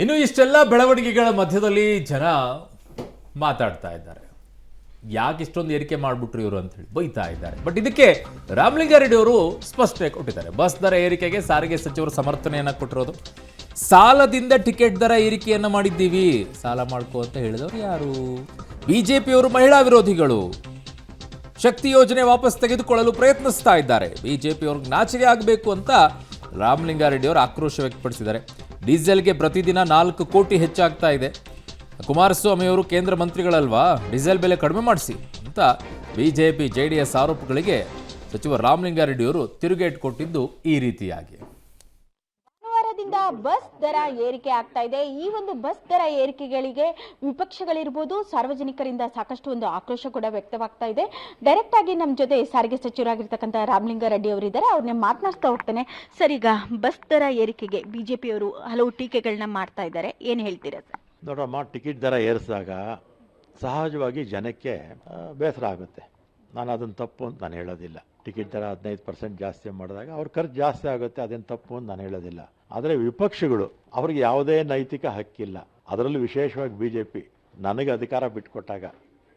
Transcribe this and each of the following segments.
ಇನ್ನು ಇಷ್ಟೆಲ್ಲ ಬೆಳವಣಿಗೆಗಳ ಮಧ್ಯದಲ್ಲಿ ಜನ ಮಾತಾಡ್ತಾ ಇದ್ದಾರೆ. ಯಾಕೆ ಇಷ್ಟೊಂದು ಏರಿಕೆ ಮಾಡಿಬಿಟ್ರು ಇವರು ಅಂತ ಹೇಳಿ ಬೈತಾ ಇದ್ದಾರೆ. ಬಟ್ ಇದಕ್ಕೆ ರಾಮಲಿಂಗಾರೆಡ್ಡಿ ಅವರು ಸ್ಪಷ್ಟನೆ ಕೊಟ್ಟಿದ್ದಾರೆ. ಬಸ್ ದರ ಏರಿಕೆಗೆ ಸಾರಿಗೆ ಸಚಿವರು ಸಮರ್ಥನೆಯನ್ನ ಕೊಟ್ಟಿರೋದು. ಸಾಲದಿಂದ ಟಿಕೆಟ್ ದರ ಏರಿಕೆಯನ್ನ ಮಾಡಿದ್ದೀವಿ. ಸಾಲ ಮಾಡ್ಕೋ ಅಂತ ಹೇಳಿದವರು ಯಾರು? ಬಿಜೆಪಿಯವರು ಮಹಿಳಾ ವಿರೋಧಿಗಳು. ಶಕ್ತಿ ಯೋಜನೆ ವಾಪಸ್ ತೆಗೆದುಕೊಳ್ಳಲು ಪ್ರಯತ್ನಿಸ್ತಾ ಇದ್ದಾರೆ. ಬಿಜೆಪಿಯವ್ರಿಗೆ ನಾಚಿಕೆ ಆಗಬೇಕು ಅಂತ ರಾಮಲಿಂಗಾರೆಡ್ಡಿ ಅವರು ಆಕ್ರೋಶ ವ್ಯಕ್ತಪಡಿಸಿದ್ದಾರೆ. ಡೀಸೆಲ್ಗೆ ಪ್ರತಿದಿನ 4 ಕೋಟಿ ಹೆಚ್ಚಾಗ್ತಾ ಇದೆ. ಕುಮಾರಸ್ವಾಮಿ ಅವರು ಕೇಂದ್ರ ಮಂತ್ರಿಗಳಲ್ವಾ, ಡೀಸೆಲ್ ಬೆಲೆ ಕಡಿಮೆ ಮಾಡಿಸಿ ಅಂತ ಬಿಜೆಪಿ ಜೆಡಿಎಸ್ ಆರೋಪಗಳಿಗೆ ಸಚಿವ ರಾಮಲಿಂಗಾರೆಡ್ಡಿ ಅವರು ತಿರುಗೇಟು ಕೊಟ್ಟಿದ್ದು ಈ ರೀತಿಯಾಗಿ. ಭಾನುವಾರದಿಂದ ಬಸ್ ದರ ಏರಿಕೆ ಆಗ್ತಾ ಇದೆ. ಈ ಒಂದು ಬಸ್ ದರ ಏರಿಕೆಗಳಿಗೆ ವಿಪಕ್ಷಗಳಿರ್ಬೋದು, ಸಾರ್ವಜನಿಕರಿಂದ ಸಾಕಷ್ಟು ಒಂದು ಆಕ್ರೋಶ ಕೂಡ ವ್ಯಕ್ತವಾಗ್ತಾ ಇದೆ. ಡೈರೆಕ್ಟ್ ಆಗಿ ನಮ್ಮ ಜೊತೆ ಸಾರಿಗೆ ಸಚಿವರಾಗಿರ್ತಕ್ಕಂಥ ರಾಮಲಿಂಗಾರೆಡ್ಡಿ ಅವರು ಇದ್ದಾರೆ. ಅವ್ರನ್ನೇ ಮಾತನಾಡ್ತಾ ಹೋಗ್ತಾನೆ. ಸರ್, ಈಗ ಬಸ್ ದರ ಏರಿಕೆಗೆ ಬಿಜೆಪಿಯವರು ಹಲವು ಟೀಕೆಗಳನ್ನ ಮಾಡ್ತಾ ಇದ್ದಾರೆ, ಏನ್ ಹೇಳ್ತೀರಾ ಸರ್? ನೋಡ್ರಮ್ಮ, ಟಿಕೆಟ್ ದರ ಏರಿಸಿದಾಗ ಸಹಜವಾಗಿ ಜನಕ್ಕೆ ಬೇಸರ ಆಗುತ್ತೆ. ನಾನು ಅದನ್ನು ತಪ್ಪು ಅಂತ ನಾನು ಹೇಳೋದಿಲ್ಲ. ಟಿಕೆಟ್ ದರ 15% ಜಾಸ್ತಿ ಮಾಡಿದಾಗ ಅವ್ರ ಖರ್ಚು ಜಾಸ್ತಿ ಆಗುತ್ತೆ, ಅದೇನು ತಪ್ಪು ಅಂತ ನಾನು ಹೇಳೋದಿಲ್ಲ. ಆದರೆ ವಿಪಕ್ಷಗಳು ಅವ್ರಿಗೆ ಯಾವುದೇ ನೈತಿಕ ಹಕ್ಕಿಲ್ಲ. ಅದರಲ್ಲೂ ವಿಶೇಷವಾಗಿ BJP ನನಗೆ ಅಧಿಕಾರ ಬಿಟ್ಟುಕೊಟ್ಟಾಗ,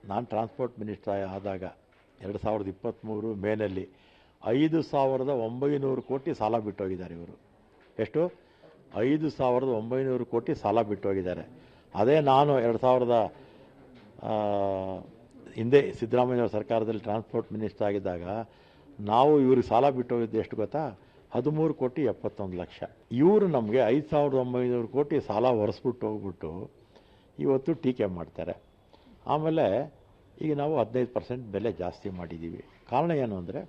ನಾನು ಟ್ರಾನ್ಸ್ಪೋರ್ಟ್ ಮಿನಿಸ್ಟರ್ ಆದಾಗ 2023 ಮೇನಲ್ಲಿ 5,900 ಕೋಟಿ ಸಾಲ ಬಿಟ್ಟೋಗಿದ್ದಾರೆ ಇವರು. ಎಷ್ಟು? 5,900 ಕೋಟಿ ಸಾಲ ಬಿಟ್ಟೋಗಿದ್ದಾರೆ. ಅದೇ ನಾನು 2000 ಹಿಂದೆ ಸಿದ್ದರಾಮಯ್ಯ ಸರ್ಕಾರದಲ್ಲಿ ಟ್ರಾನ್ಸ್ಪೋರ್ಟ್ ಮಿನಿಸ್ಟರ್ ಆಗಿದ್ದಾಗ ನಾವು ಇವ್ರಿಗೆ ಸಾಲ ಬಿಟ್ಟೋಗಿದ್ದು ಎಷ್ಟು ಗೊತ್ತಾ? 13,71,00,000. ಇವರು ನಮಗೆ 5,900 ಕೋಟಿ ಸಾಲ ಹೊರಿಸ್ಬಿಟ್ಟು ಹೋಗ್ಬಿಟ್ಟು ಇವತ್ತು ಟೀಕೆ ಮಾಡ್ತಾರೆ. ಆಮೇಲೆ ಈಗ ನಾವು 15% ಬೆಲೆ ಜಾಸ್ತಿ ಮಾಡಿದ್ದೀವಿ. ಕಾರಣ ಏನು ಅಂದರೆ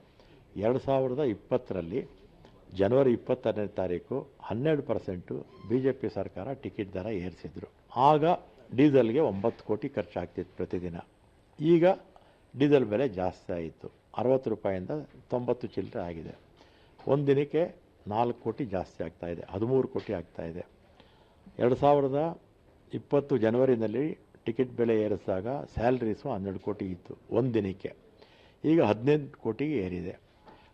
2020ರಲ್ಲಿ ಜನವರಿ 22ನೇ ತಾರೀಕು 12% BJP ಸರ್ಕಾರ ಟಿಕೆಟ್ ದರ ಏರಿಸಿದ್ರು. ಆಗ ಡೀಸೆಲ್ಗೆ 9 ಕೋಟಿ ಖರ್ಚಾಗ್ತಿತ್ತು ಪ್ರತಿದಿನ. ಈಗ ಡೀಸೆಲ್ ಬೆಲೆ ಜಾಸ್ತಿ ಆಯಿತು. 60 ರೂಪಾಯಿಂದ 90 ಚಿಲ್ಲರೆ ಆಗಿದೆ. ಒಂದು ದಿನಕ್ಕೆ 4 ಕೋಟಿ ಜಾಸ್ತಿ ಆಗ್ತಾಯಿದೆ, 13 ಕೋಟಿ ಆಗ್ತಾಯಿದೆ. 2020 ಜನವರಿನಲ್ಲಿ ಟಿಕೆಟ್ ಬೆಲೆ ಏರಿಸಿದಾಗ ಸ್ಯಾಲ್ರೀಸು 12 ಕೋಟಿ ಇತ್ತು ಒಂದು ದಿನಕ್ಕೆ. ಈಗ 18 ಕೋಟಿಗೆ ಏರಿದೆ.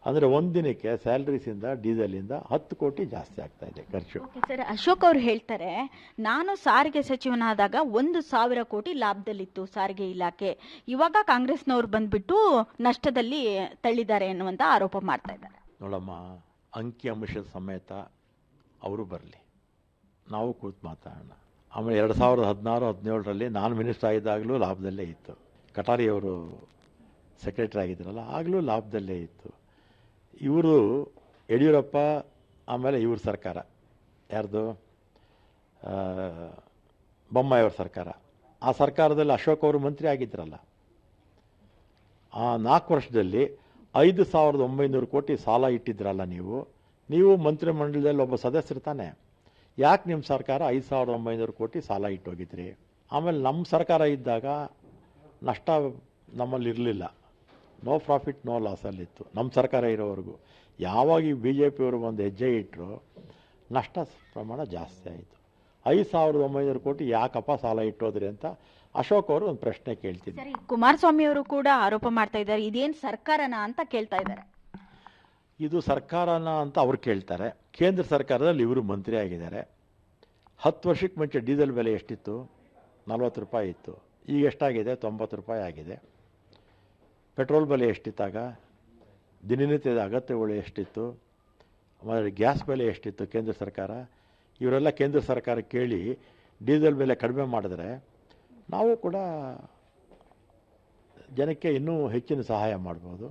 ಅಂದರೆ ಒಂದು ದಿನಕ್ಕೆ ಸ್ಯಾಲ್ರೀಸಿಂದ ಡೀಸೆಲಿಂದ 10 ಕೋಟಿ ಜಾಸ್ತಿ ಆಗ್ತಾ ಇದೆ ಖರ್ಚು. ಸರ್, ಅಶೋಕ್ ಅವರು ಹೇಳ್ತಾರೆ, ನಾನು ಸಾರಿಗೆ ಸಚಿವನಾದಾಗ 1,000 ಕೋಟಿ ಲಾಭದಲ್ಲಿತ್ತು ಸಾರಿಗೆ ಇಲಾಖೆ. ಇವಾಗ ಕಾಂಗ್ರೆಸ್ನವ್ರು ಬಂದ್ಬಿಟ್ಟು ನಷ್ಟದಲ್ಲಿ ತಳ್ಳಿದ್ದಾರೆ ಎನ್ನುವಂತ ಆರೋಪ ಮಾಡ್ತಾ ಇದ್ದಾರೆ. ನೋಡಮ್ಮ, ಅಂಕಿ ಅಂಶದ ಸಮೇತ ಅವರು ಬರಲಿ, ನಾವು ಕೂತು ಮಾತಾಡೋಣ. ಆಮೇಲೆ 2016-17ರಲ್ಲಿ ನಾನು ಮಿನಿಸ್ಟರ್ ಆಗಿದ್ದಾಗಲೂ ಲಾಭದಲ್ಲೇ ಇತ್ತು. ಕಟಾರಿಯವರು ಸೆಕ್ರೆಟರಿ ಆಗಿದ್ರಲ್ಲ, ಆಗಲೂ ಲಾಭದಲ್ಲೇ ಇತ್ತು. ಇವರು ಯಡಿಯೂರಪ್ಪ, ಆಮೇಲೆ ಇವ್ರ ಸರ್ಕಾರ, ಯಾರ್ದು? ಬೊಮ್ಮಾಯಿಯವ್ರ ಸರ್ಕಾರ. ಆ ಸರ್ಕಾರದಲ್ಲಿ ಅಶೋಕ್ ಅವರು ಮಂತ್ರಿ ಆಗಿದ್ರಲ್ಲ, ಆ 4 ವರ್ಷದಲ್ಲಿ 5,900 ಕೋಟಿ ಸಾಲ ಇಟ್ಟಿದ್ರಲ್ಲ ನೀವು ಮಂತ್ರಿಮಂಡಲದಲ್ಲಿ ಒಬ್ಬ ಸದಸ್ಯರು ತಾನೆ. ಯಾಕೆ ನಿಮ್ಮ ಸರ್ಕಾರ 5,900 ಕೋಟಿ ಸಾಲ ಇಟ್ಟೋಗಿದ್ರಿ? ಆಮೇಲೆ ನಮ್ಮ ಸರ್ಕಾರ ಇದ್ದಾಗ ನಷ್ಟ ನಮ್ಮಲ್ಲಿ ಇರಲಿಲ್ಲ, ನೋ ಪ್ರಾಫಿಟ್ ನೋ ಲಾಸಲ್ಲಿತ್ತು ನಮ್ಮ ಸರ್ಕಾರ ಇರೋವರೆಗೂ. ಯಾವಾಗ ಈ BJPಯವರು ಒಂದು ಹೆಜ್ಜೆ ಇಟ್ಟರು ನಷ್ಟ ಪ್ರಮಾಣ ಜಾಸ್ತಿ ಆಯಿತು. 5,900 ಕೋಟಿ ಯಾಕಪ್ಪ ಸಾಲ ಇಟ್ಟೋದ್ರಿ ಅಂತ ಅಶೋಕ್ ಅವರು ಒಂದು ಪ್ರಶ್ನೆ ಕೇಳ್ತಿದ್ರು. ಸರಿ, ಕುಮಾರಸ್ವಾಮಿ ಅವರು ಕೂಡ ಆರೋಪ ಮಾಡ್ತಾ ಇದ್ದಾರೆ, ಇದೇನು ಸರ್ಕಾರನ ಅಂತ ಕೇಳ್ತಾ ಇದ್ದಾರೆ. ಇದು ಸರ್ಕಾರನ ಅಂತ ಅವ್ರು ಕೇಳ್ತಾರೆ. ಕೇಂದ್ರ ಸರ್ಕಾರದಲ್ಲಿ ಇವರು ಮಂತ್ರಿ ಆಗಿದ್ದಾರೆ. 10 ವರ್ಷಕ್ಕೆ ಮುಂಚೆ ಡೀಸೆಲ್ ಬೆಲೆ ಎಷ್ಟಿತ್ತು? 40 ರೂಪಾಯಿ ಇತ್ತು. ಈಗ ಎಷ್ಟಾಗಿದೆ? 90 ರೂಪಾಯಿ ಆಗಿದೆ. ಪೆಟ್ರೋಲ್ ಬೆಲೆ ಎಷ್ಟಿತ್ತಾಗ? ದಿನನಿತ್ಯದ ಅಗತ್ಯಗಳು ಎಷ್ಟಿತ್ತು? ಆಮೇಲೆ ಗ್ಯಾಸ್ ಬೆಲೆ ಎಷ್ಟಿತ್ತು ಕೇಂದ್ರ ಸರ್ಕಾರ? ಇವರೆಲ್ಲ ಕೇಂದ್ರ ಸರ್ಕಾರ ಕೇಳಿ ಡೀಸೆಲ್ ಬೆಲೆ ಕಡಿಮೆ ಮಾಡಿದ್ರೆ ನಾವು ಕೂಡ ಜನಕ್ಕೆ ಇನ್ನೂ ಹೆಚ್ಚಿನ ಸಹಾಯ ಮಾಡ್ಬೋದು.